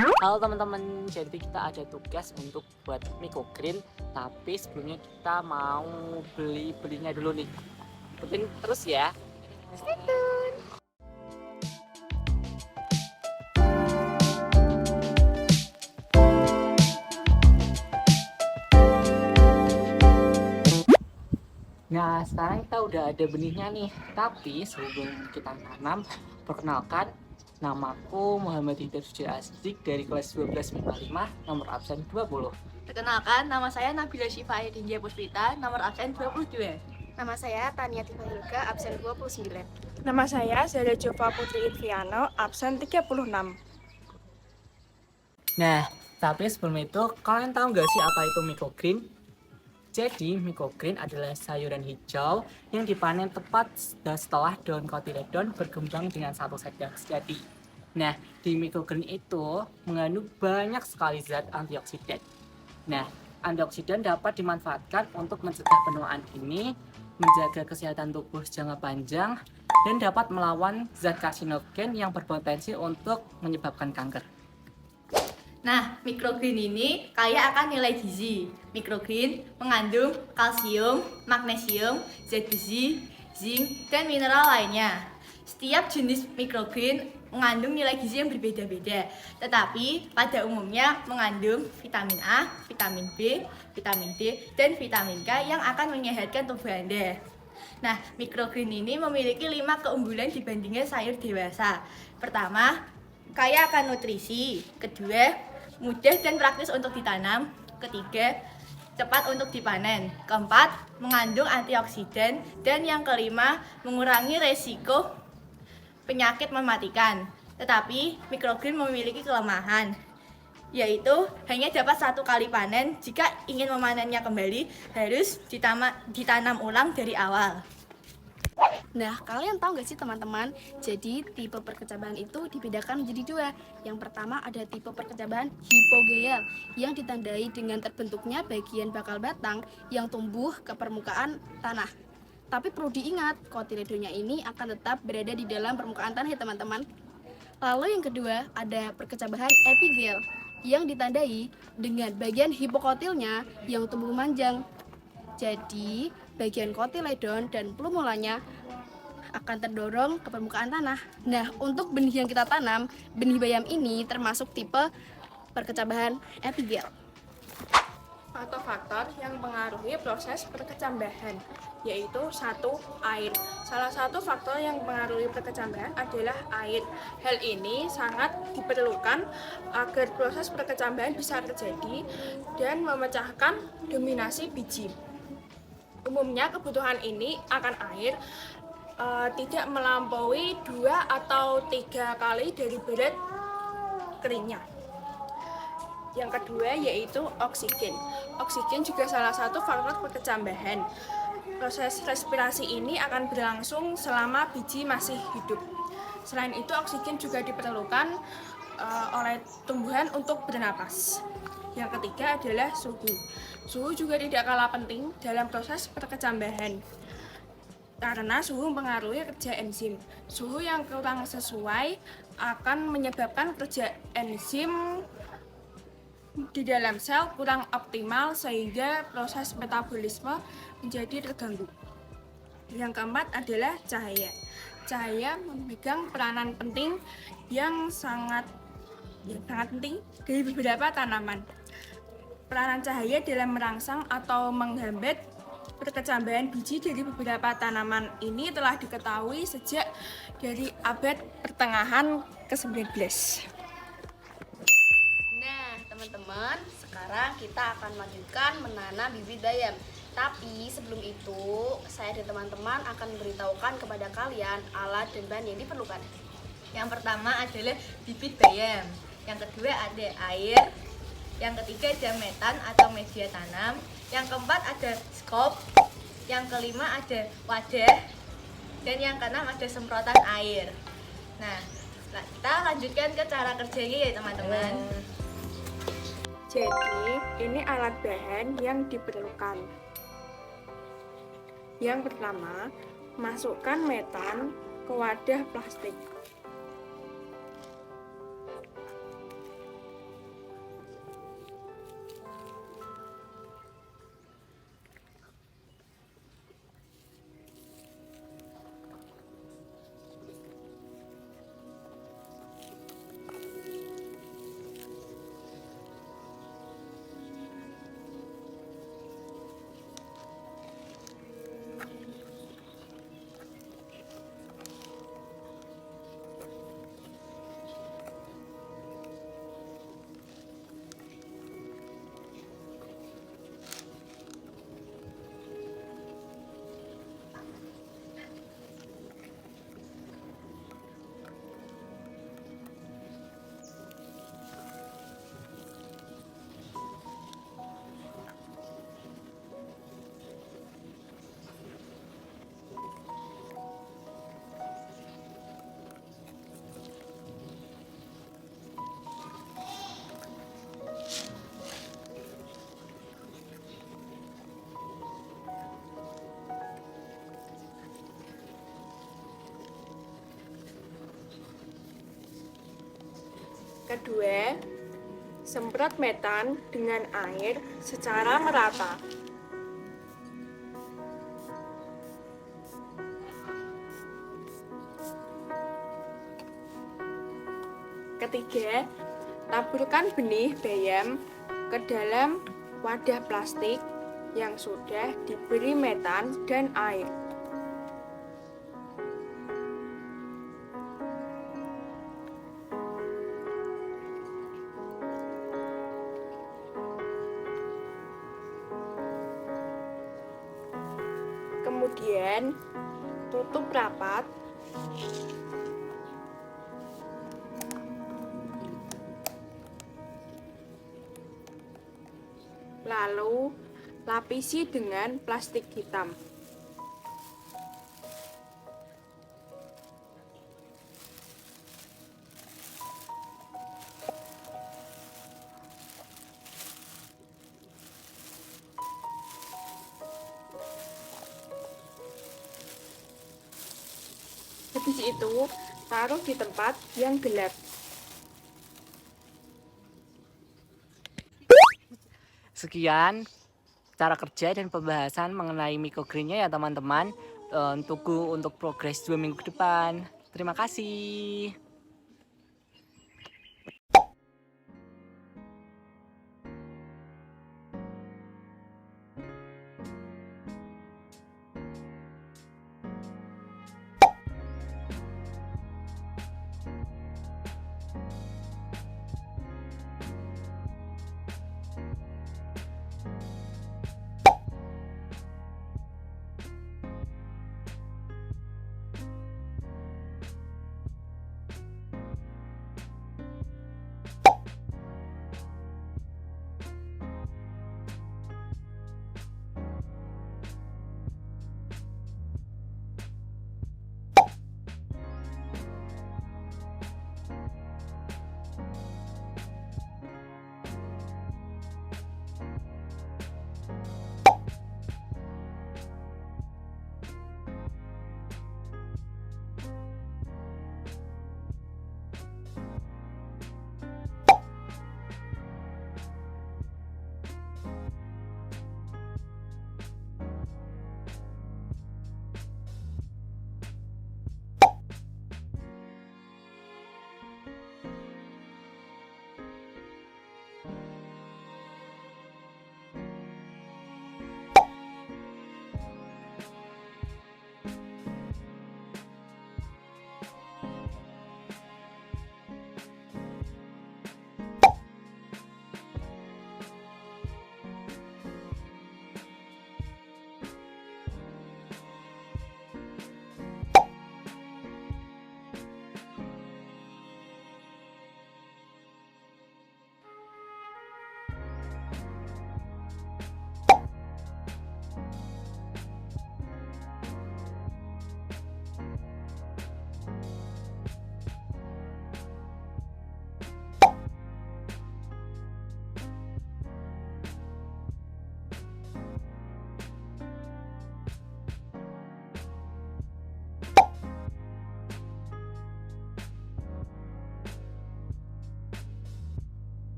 Halo teman-teman, jadi kita ada tugas untuk buat microgreen, tapi sebelumnya kita mau belinya dulu nih. Ikutin terus ya. Nah, sekarang kita udah ada benihnya nih. Tapi sebelum kita tanam, perkenalkan, namaku Muhammad Hidayat Sujud Asdik dari kelas 12 MIPA 5, nomor absen 20. Perkenalkan, nama saya Nabila Syifa Dinja Puspita, nomor absen 22. Nama saya Tania Tifa Hilga, absen 29. Nama saya Zara Jova Putri Inviano, absen 36. Nah, tapi sebelum itu, kalian tahu nggak sih apa itu microgreen? Jadi, microgreen adalah sayuran hijau yang dipanen tepat setelah daun cotyledon berkembang dengan satu set yang sejati. Nah, di microgreen itu mengandung banyak sekali zat antioksidan. Nah, antioksidan dapat dimanfaatkan untuk mencegah penuaan dini, menjaga kesehatan tubuh jangka panjang, dan dapat melawan zat karsinogen yang berpotensi untuk menyebabkan kanker. Nah, microgreen ini kaya akan nilai gizi. Microgreen mengandung kalsium, magnesium, zat besi, zinc, dan mineral lainnya. Setiap jenis microgreen mengandung nilai gizi yang berbeda-beda, tetapi pada umumnya mengandung vitamin A, vitamin B, vitamin D, dan vitamin K yang akan menyehatkan tubuh Anda. Nah, microgreen ini memiliki 5 keunggulan dibandingkan sayur dewasa. Pertama, kaya akan nutrisi. Kedua, mudah dan praktis untuk ditanam. Ketiga, cepat untuk dipanen. Keempat, mengandung antioksidan. Dan yang kelima, mengurangi resiko penyakit mematikan. Tetapi microgreen memiliki kelemahan, yaitu hanya dapat 1 kali panen. Jika ingin memanennya kembali, harus ditanam ulang dari awal. Nah, kalian tahu nggak sih teman-teman? Jadi, tipe perkecabahan itu dibedakan menjadi 2. Yang pertama ada tipe perkecabahan hipogeal yang ditandai dengan terbentuknya bagian bakal batang yang tumbuh ke permukaan tanah. Tapi perlu diingat, cotyledonnya ini akan tetap berada di dalam permukaan tanah ya teman-teman. Lalu yang kedua ada perkecabahan epigel yang ditandai dengan bagian hipokotilnya yang tumbuh memanjang. Jadi, bagian kotiledon dan plumulanya akan terdorong ke permukaan tanah. Nah, untuk benih yang kita tanam, benih bayam ini termasuk tipe perkecabahan epigel. Faktor-faktor yang mengaruhi proses perkecambahan, yaitu 1. Air. Salah satu faktor yang mengaruhi perkecambahan adalah air. Hal ini sangat diperlukan agar proses perkecambahan bisa terjadi dan memecahkan dominasi biji. Umumnya kebutuhan ini akan air tidak melampaui 2 atau 3 kali dari berat keringnya. Yang kedua yaitu oksigen. Oksigen juga salah satu faktor perkecambahan. Proses respirasi ini akan berlangsung selama biji masih hidup. Selain itu, oksigen juga diperlukan oleh tumbuhan untuk bernapas. Yang ketiga adalah suhu. Suhu juga tidak kalah penting dalam proses perkecambahan, karena suhu mempengaruhi kerja enzim. Suhu yang kurang sesuai akan menyebabkan kerja enzim di dalam sel kurang optimal sehingga proses metabolisme menjadi terganggu. Yang keempat adalah cahaya. Cahaya memegang peranan penting yang sangat penting dari beberapa tanaman. Peranan cahaya dalam merangsang atau menghambat perkecambahan biji dari beberapa tanaman ini telah diketahui sejak dari abad pertengahan ke-19. Nah, teman-teman, sekarang kita akan melanjutkan menanam bibit bayam. Tapi sebelum itu, saya dan teman-teman akan memberitahukan kepada kalian alat dan bahan yang diperlukan. Yang pertama adalah bibit bayam. Yang kedua ada air. Yang ketiga ada metan atau media tanam. Yang keempat ada skop. Yang kelima ada wadah. Dan yang keenam ada semprotan air. Nah, kita lanjutkan ke cara kerjanya ya teman-teman. Jadi, ini alat bahan yang diperlukan. Yang pertama, masukkan metan ke wadah plastik. Kedua, semprot metan dengan air secara merata. Ketiga, taburkan benih bayam ke dalam wadah plastik yang sudah diberi metan dan air. Kemudian, tutup rapat. Lalu, lapisi dengan plastik hitam. Habis itu, taruh di tempat yang gelap. Sekian cara kerja dan pembahasan mengenai microgreennya ya teman-teman. Tunggu untuk progres 2 minggu ke depan. Terima kasih.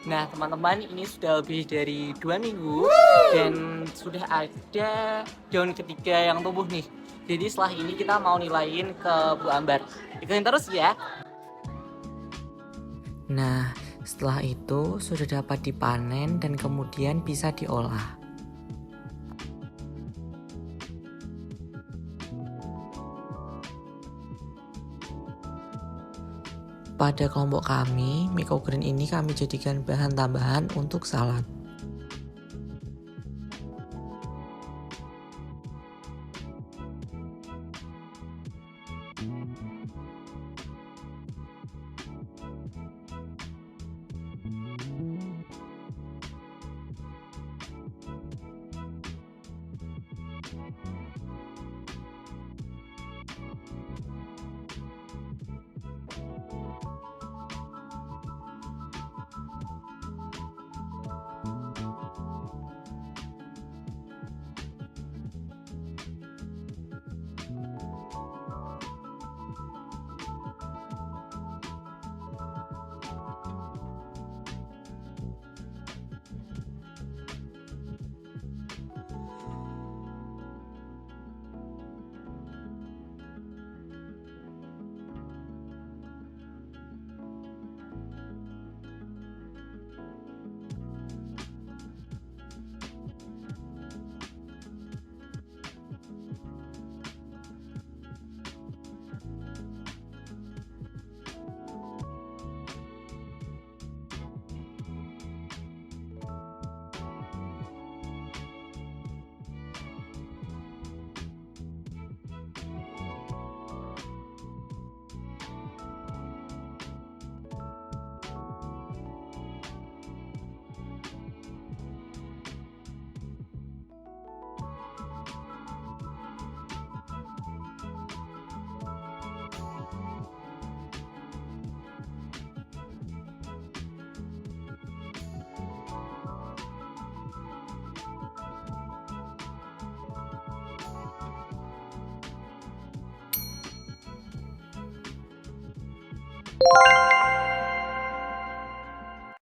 Nah teman-teman, ini sudah lebih dari 2 minggu dan sudah ada daun ketiga yang tumbuh nih. Jadi setelah ini kita mau nilain ke Bu Ambar. Ikutin terus ya. Nah setelah itu sudah dapat dipanen dan kemudian bisa diolah. Pada kelompok kami, microgreen ini kami jadikan bahan tambahan untuk salad.